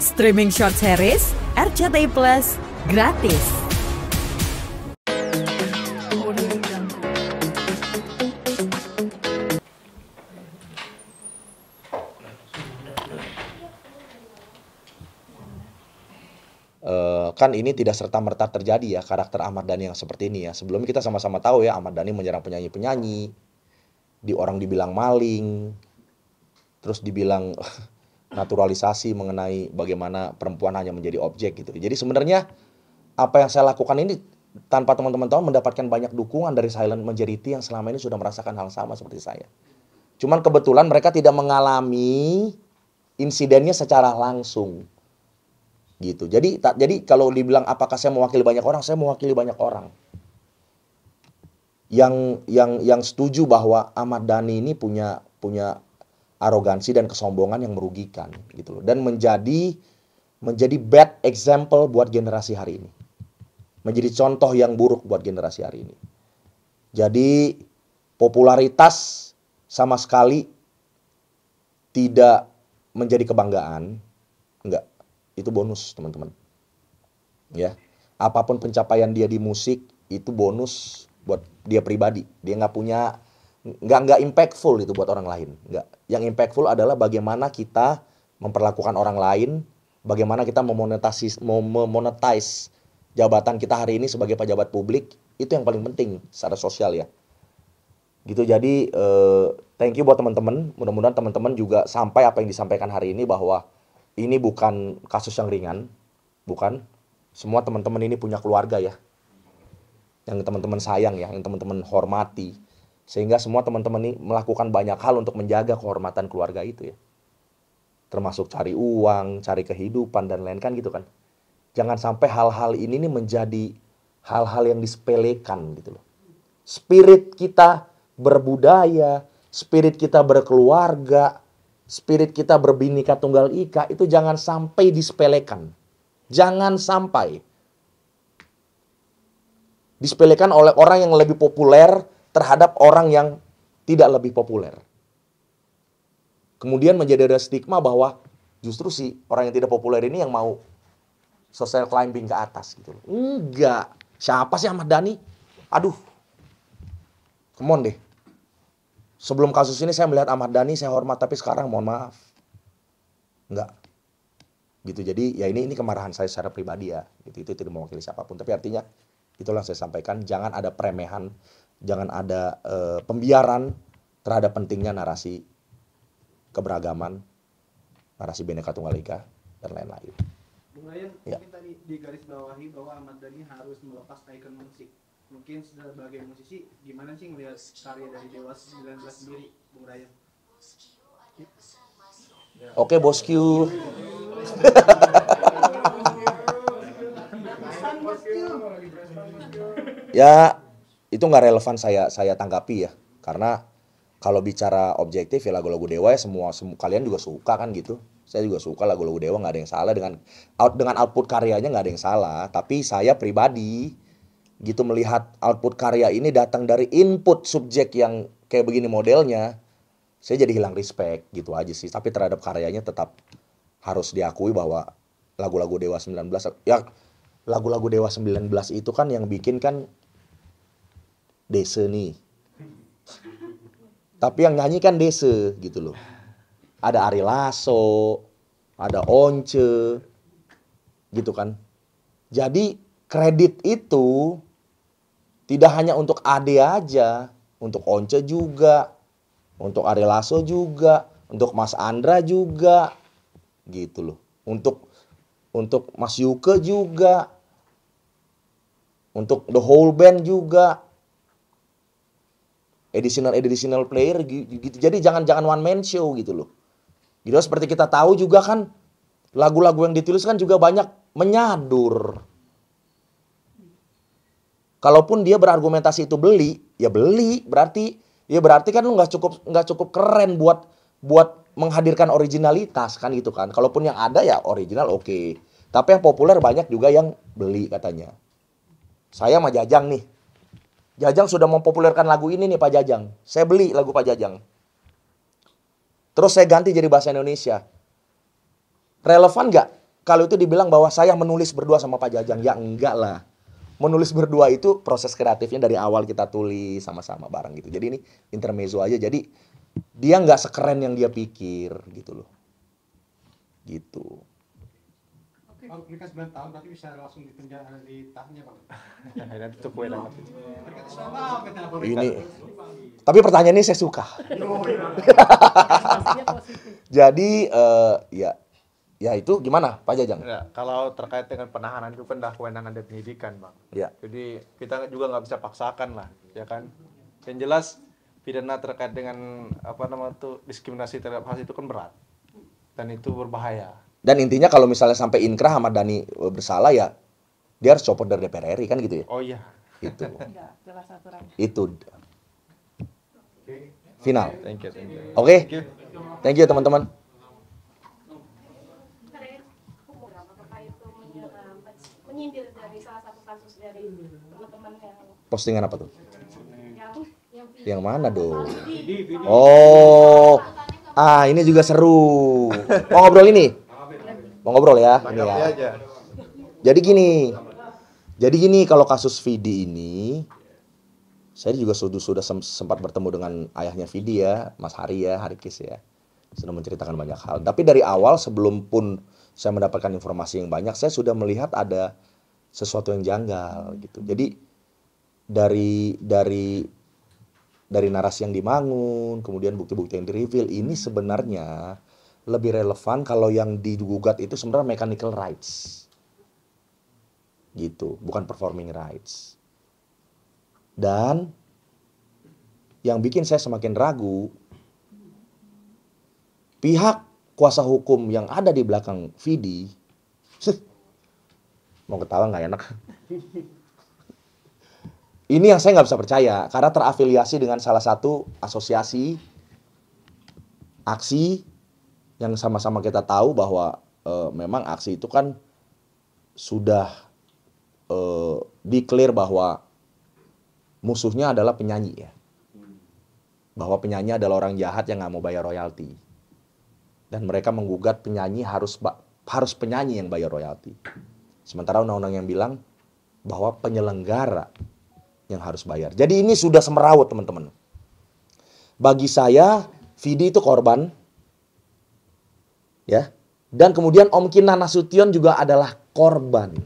Streaming short series RCTI Plus gratis. Kan ini tidak serta-merta terjadi ya karakter Ahmad Dhani yang seperti ini ya. Sebelumnya kita sama-sama tahu ya Ahmad Dhani menyerang penyanyi-penyanyi, orang dibilang maling, terus dibilang naturalisasi mengenai bagaimana perempuan hanya menjadi objek gitu. Jadi sebenarnya apa yang saya lakukan ini tanpa teman-teman tahu mendapatkan banyak dukungan dari silent majority yang selama ini sudah merasakan hal sama seperti saya. Cuman kebetulan mereka tidak mengalami insidennya secara langsung. Gitu. Jadi kalau dibilang apakah saya mewakili banyak orang, saya mewakili banyak orang. Yang setuju bahwa Ahmad Dhani ini punya arogansi dan kesombongan yang merugikan gitu loh. Dan menjadi bad example buat generasi hari ini. Menjadi contoh yang buruk buat generasi hari ini. Jadi popularitas sama sekali tidak menjadi kebanggaan. Enggak. Itu bonus teman-teman. Ya, apapun pencapaian dia di musik itu bonus buat dia pribadi. Dia nggak impactful itu buat orang lain. Nggak. Yang impactful adalah bagaimana kita memperlakukan orang lain, bagaimana kita memonetize jabatan kita hari ini sebagai pejabat publik, itu yang paling penting secara sosial ya. Gitu. Jadi thank you buat teman-teman. Mudah-mudahan teman-teman juga sampai apa yang disampaikan hari ini bahwa ini bukan kasus yang ringan, bukan. Semua teman-teman ini punya keluarga ya, yang teman-teman sayang ya, yang teman-teman hormati. Sehingga semua teman-teman ini melakukan banyak hal untuk menjaga kehormatan keluarga itu ya. Termasuk cari uang, cari kehidupan, dan lain kan gitu kan. Jangan sampai hal-hal ini nih menjadi hal-hal yang disepelekan gitu loh. Spirit kita berbudaya, spirit kita berkeluarga, spirit kita berbhinneka tunggal ika itu jangan sampai disepelekan. Jangan sampai disepelekan oleh orang yang lebih populer terhadap orang yang tidak lebih populer. Kemudian menjadi ada stigma bahwa justru si orang yang tidak populer ini yang mau social climbing ke atas gitu loh. Enggak. Siapa sih Ahmad Dhani? Aduh. Come on deh. Sebelum kasus ini saya melihat Ahmad Dhani, saya hormat, tapi sekarang mohon maaf. Enggak. Gitu. Jadi ya ini kemarahan saya secara pribadi ya. Gitu. Itu tidak mewakili siapapun. Tapi artinya itulah yang saya sampaikan. Jangan ada peremehan. Jangan ada pembiaran terhadap pentingnya narasi keberagaman, narasi Bhinneka Tunggal Ika, dan lain-lain. Bung Ryan, ya. mungkin tadi di garis bawahi bahwa Ahmad Dhani harus melepas ikon musik. Mungkin sebagai musisi, gimana sih ngelihat karya dari Dewa 19 sendiri, Bung Ryan? Oke, bosku. Ya, itu nggak relevan saya tanggapi ya. Karena kalau bicara objektif ya lagu-lagu Dewa ya semua kalian juga suka kan gitu. Saya juga suka lagu-lagu Dewa, nggak ada yang salah dengan output karyanya, nggak ada yang salah. Tapi saya pribadi gitu melihat output karya ini datang dari input subjek yang kayak begini modelnya, saya jadi hilang respect gitu aja sih. Tapi terhadap karyanya tetap harus diakui bahwa lagu-lagu Dewa 19 ya, lagu-lagu Dewa 19 itu kan yang bikin kan Dese nih. Tapi yang nyanyi kan Dese gitu loh. Ada Ari Lasso, ada Once gitu kan. Jadi kredit itu tidak hanya untuk Ade aja, untuk Once juga, untuk Ari Lasso juga, untuk Mas Andra juga, gitu loh. Untuk Mas Yuke juga, untuk the whole band juga, additional player gitu. Jadi jangan one man show gitu loh. Gitu seperti kita tahu juga kan lagu-lagu yang ditulis kan juga banyak menyadur. Kalaupun dia berargumentasi itu beli, ya beli berarti kan lu nggak cukup keren buat menghadirkan originalitas kan gitu kan. Kalaupun yang ada ya original oke. Tapi yang populer banyak juga yang beli katanya. Saya sama Jajang nih. Jajang sudah mempopulerkan lagu ini nih Pak Jajang. Saya beli lagu Pak Jajang. Terus saya ganti jadi bahasa Indonesia. Relevan nggak kalau itu dibilang bahwa saya menulis berdua sama Pak Jajang, ya enggak lah. Menulis berdua itu proses kreatifnya dari awal kita tulis sama-sama bareng gitu. Jadi ini intermezzo aja. Jadi dia nggak sekeren yang dia pikir gitu loh. Gitu. Kalau mereka 9 tahun berarti bisa langsung dipenjara ditahannya Bang. Nanti tuh kue lama. Mereka tuh sama kata Bang. Ini. Tapi pertanyaan ini saya suka. Pastinya positif. Jadi ya itu gimana Pak Jajang? Ya, kalau terkait dengan penahanan itu kan dah kewenangan dari penyidikan, Bang. Ya. Jadi kita juga nggak bisa paksakan lah, ya kan. Yang jelas pidana terkait dengan diskriminasi terhadap hal itu kan berat dan itu berbahaya. Dan intinya kalau misalnya sampai inkrah Ahmad Dhani bersalah ya dia harus copot dari DPR RI kan gitu ya. Oh iya. Itu. Enggak, jelas aturan. Itu. Final. Thank you. Oke. Thank you teman-teman. Apakah itu menyindir dari salah satu kasus dari teman-teman yang Postingan apa tuh? yang Yang mana dong? Oh. Ini juga seru. Mau ngobrol ini? Mau ngobrol ya? Ini ya. Tanggapi aja. Jadi gini kalau kasus Vidi ini saya juga sudah sempat bertemu dengan ayahnya Vidi ya, Mas Hari ya, Harikis ya. Sudah menceritakan banyak hal. Tapi dari awal sebelum pun saya mendapatkan informasi yang banyak, saya sudah melihat ada sesuatu yang janggal gitu. Jadi dari narasi yang dibangun, kemudian bukti-bukti yang di-reveal, ini sebenarnya lebih relevan kalau yang digugat itu sebenarnya mechanical rights. Gitu, bukan performing rights. Dan yang bikin saya semakin ragu, pihak kuasa hukum yang ada di belakang Vidi, mau ketawa nggak enak. Ini yang saya nggak bisa percaya, karena terafiliasi dengan salah satu asosiasi aksi yang sama-sama kita tahu bahwa memang aksi itu kan sudah declare bahwa musuhnya adalah penyanyi ya. Bahwa penyanyi adalah orang jahat yang nggak mau bayar royalti. Dan mereka menggugat penyanyi harus penyanyi yang bayar royalti. Sementara undang-undang yang bilang bahwa penyelenggara yang harus bayar. Jadi ini sudah semerawut teman-teman. Bagi saya, Vidi itu korban. Ya. Dan kemudian Om Kinan Nasution juga adalah korban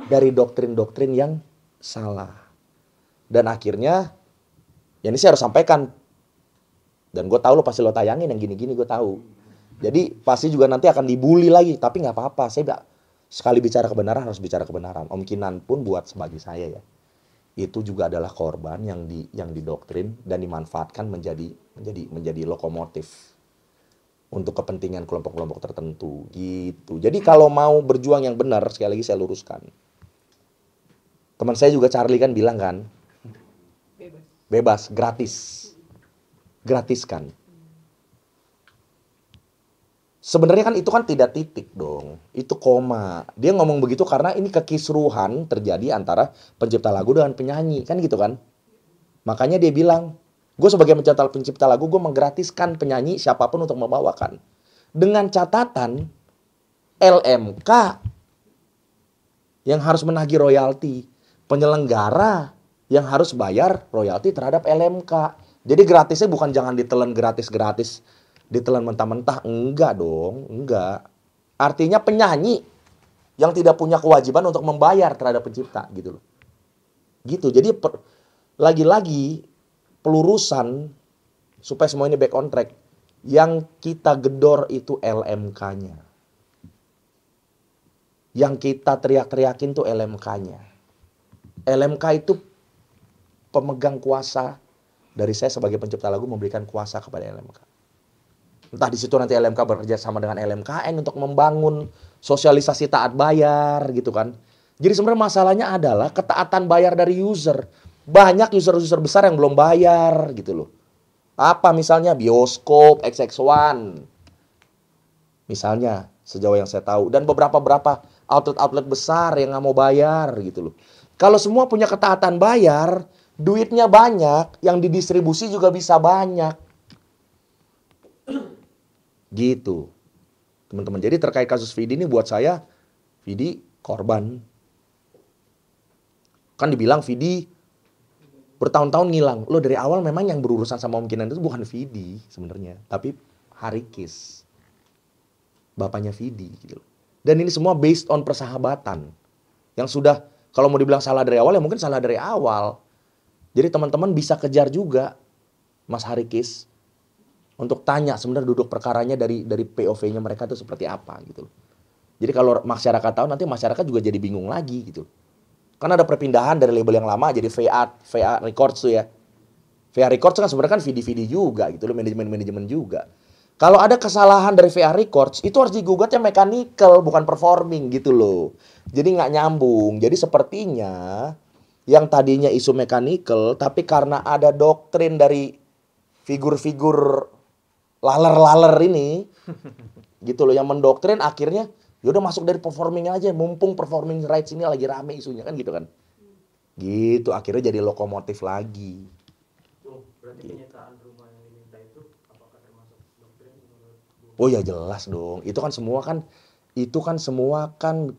dari doktrin-doktrin yang salah. Dan akhirnya, ya ini saya harus sampaikan. Dan gue tahu pasti lo tayangin yang gini-gini, gue tahu. Jadi pasti juga nanti akan dibully lagi. Tapi nggak apa-apa, saya sekali bicara kebenaran harus bicara kebenaran. Om Kinan pun buat sebagai saya ya, itu juga adalah korban yang didoktrin dan dimanfaatkan menjadi lokomotif untuk kepentingan kelompok-kelompok tertentu gitu. Jadi kalau mau berjuang yang benar, sekali lagi saya luruskan. Teman saya juga Charlie kan bilang kan, bebas, gratis kan. Sebenarnya kan itu kan tidak titik dong, itu koma. Dia ngomong begitu karena ini kekisruhan terjadi antara pencipta lagu dengan penyanyi, kan gitu kan. Makanya dia bilang, gue sebagai pencipta lagu, gue menggratiskan penyanyi siapapun untuk membawakan. Dengan catatan LMK yang harus menagih royalti, penyelenggara yang harus bayar royalti terhadap LMK. Jadi gratisnya bukan jangan ditelan gratis-gratis, ditelan mentah-mentah, enggak dong, enggak. Artinya penyanyi yang tidak punya kewajiban untuk membayar terhadap pencipta gitu loh. Gitu. Jadi lagi-lagi pelurusan supaya semua ini back on track. Yang kita gedor itu LMK-nya. Yang kita teriak-teriakin tuh LMK-nya. LMK itu pemegang kuasa. Dari saya sebagai pencipta lagu memberikan kuasa kepada LMK. Entah di situ nanti LMK bekerja sama dengan LMKN untuk membangun sosialisasi taat bayar gitu kan. Jadi sebenarnya masalahnya adalah ketaatan bayar dari user. Banyak user-user besar yang belum bayar gitu loh. Apa misalnya bioskop, XX1. Misalnya sejauh yang saya tahu. Dan beberapa outlet-outlet besar yang nggak mau bayar gitu loh. Kalau semua punya ketaatan bayar, duitnya banyak, yang didistribusi juga bisa banyak. Gitu. teman-teman. Jadi terkait kasus Vidi ini buat saya, Vidi korban. Kan dibilang Vidi bertahun-tahun ngilang. Lo dari awal memang yang berurusan sama Om Kinan itu bukan Vidi sebenarnya, tapi Harikis, bapaknya Vidi gitu. Dan ini semua based on persahabatan. Yang sudah, kalau mau dibilang salah dari awal, ya mungkin salah dari awal. Jadi teman-teman bisa kejar juga Mas Harikis untuk tanya sebenarnya duduk perkaranya dari POV-nya mereka itu seperti apa gitu. Jadi kalau masyarakat tahu, nanti masyarakat juga jadi bingung lagi gitu. Karena ada perpindahan dari label yang lama jadi VA Records tuh ya. VA Records kan sebenarnya kan Vidi juga gitu loh, manajemen juga. Kalau ada kesalahan dari VA Records, itu harus digugatnya mechanical, bukan performing gitu loh. Jadi nggak nyambung. Jadi sepertinya yang tadinya isu mechanical, tapi karena ada doktrin dari figur-figur laler-laler ini, gitu loh, yang mendoktrin akhirnya, yaudah masuk dari performing aja, mumpung performing rights ini lagi rame isunya kan gitu kan. Gitu, akhirnya jadi lokomotif lagi. Berarti penyitaan rumah yang diminta itu apakah termasuk doktrin menurut Bu? Oh ya jelas dong. Itu kan semua kan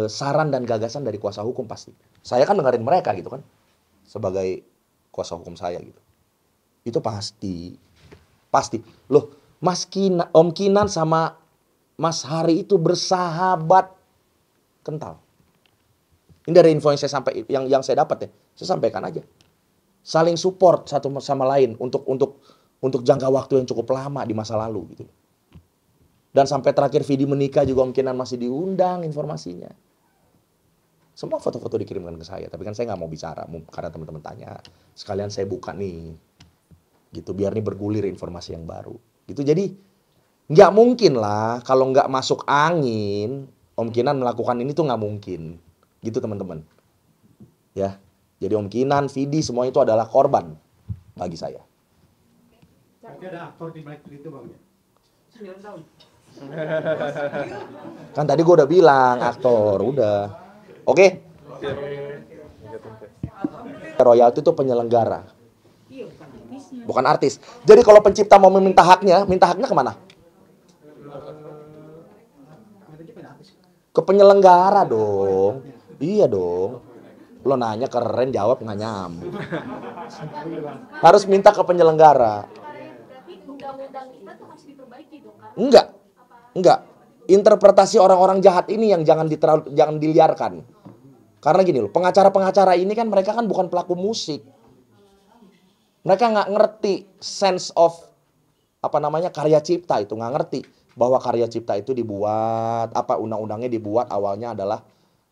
saran dan gagasan dari kuasa hukum pasti. Saya kan dengerin mereka gitu kan. Sebagai kuasa hukum saya gitu. Itu pasti. Pasti. Loh, Om Kinan sama Mas Hari itu bersahabat kental. Ini dari info yang saya yang saya dapat ya. Saya sampaikan aja. Saling support satu sama lain untuk jangka waktu yang cukup lama di masa lalu gitu. Dan sampai terakhir Vidi menikah juga Om Kinan masih diundang informasinya. Semua foto-foto dikirimkan ke saya, tapi kan saya nggak mau bicara karena teman-teman tanya. Sekalian saya buka nih, gitu biar nih bergulir informasi yang baru. Gitu jadi nggak mungkin lah kalau nggak masuk angin Om Kinan melakukan ini tuh nggak mungkin, gitu teman-teman. Ya, jadi Om Kinan, Vidi semua itu adalah korban bagi saya. Berarti ada aktor di balik itu Bang ya? 9 tahun. Kan tadi gue udah bilang aktor, udah. Oke. Royalti itu penyelenggara, bukan artis. Jadi kalau pencipta mau minta haknya kemana? Ke penyelenggara dong. Iya dong. Lo nanya keren, jawab nggak nyambung. Harus minta ke penyelenggara. Berarti undang-undang kita tuh harus diperbaiki dong karena Enggak. Interpretasi orang-orang jahat ini yang jangan diliarkan. Karena gini loh, pengacara-pengacara ini kan mereka kan bukan pelaku musik. Mereka nggak ngerti sense of karya cipta itu, nggak ngerti bahwa karya cipta itu dibuat undang-undangnya dibuat awalnya adalah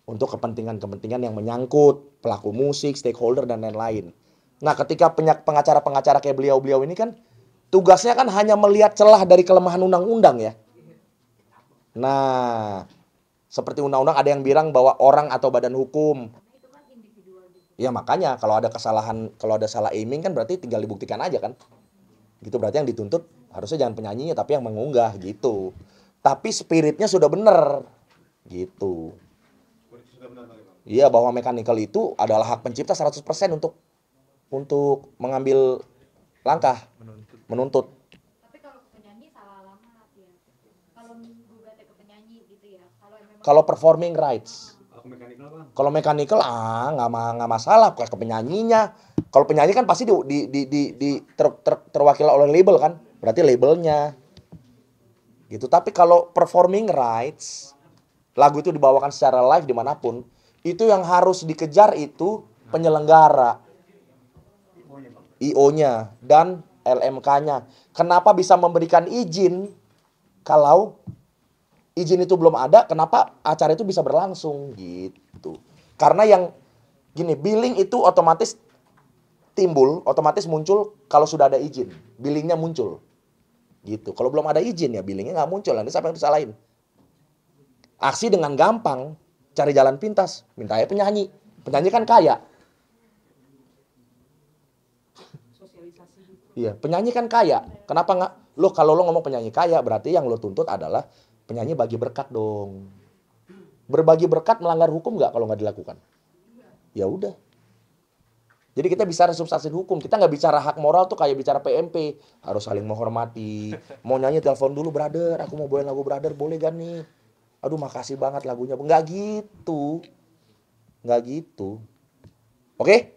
untuk kepentingan-kepentingan yang menyangkut pelaku musik, stakeholder dan lain-lain. Nah, ketika pengacara-pengacara kayak beliau-beliau ini kan tugasnya kan hanya melihat celah dari kelemahan undang-undang ya. Nah, seperti undang-undang ada yang bilang bahwa orang atau badan hukum. Ya makanya kalau ada kesalahan, kalau ada salah aiming kan berarti tinggal dibuktikan aja kan. Gitu berarti yang dituntut harusnya jangan penyanyinya tapi yang mengunggah gitu. Tapi spiritnya sudah benar. Gitu. Iya, bahwa mechanical itu adalah hak pencipta 100% untuk mengambil langkah menuntut. tapi kalau ke penyanyi salah alamat ya. Kalau gugatnya ke penyanyi gitu ya. Kalau performing rights. Aku mekanikal Bang. Kalau mechanical nggak masalah kayak ke penyanyinya. Kalau penyanyi kan pasti terwakili oleh label kan, berarti labelnya. Gitu. Tapi kalau performing rights, lagu itu dibawakan secara live dimanapun, itu yang harus dikejar itu penyelenggara, IO-nya dan LMK-nya. Kenapa bisa memberikan izin kalau izin itu belum ada, kenapa acara itu bisa berlangsung gitu. Karena yang gini, billing itu otomatis muncul kalau sudah ada izin. Billingnya muncul. Gitu. Kalau belum ada izin ya billingnya nggak muncul. Nanti siapa yang disalahin? Aksi dengan gampang, cari jalan pintas, minta aja penyanyi. Penyanyi kan kaya. Iya, penyanyi kan kaya. Kenapa nggak? Kalau lo ngomong penyanyi kaya, berarti yang lo tuntut adalah penyanyi bagi berkat dong. Berbagi berkat melanggar hukum nggak kalau nggak dilakukan? Ya udah. Jadi kita bicara substansi hukum, kita nggak bicara hak moral tuh kayak bicara PMP, harus saling menghormati. Mau nyanyi telepon dulu, brother, aku mau bawain lagu brother, boleh gak nih? Aduh makasih banget lagunya, nggak gitu, nggak gitu. Oke?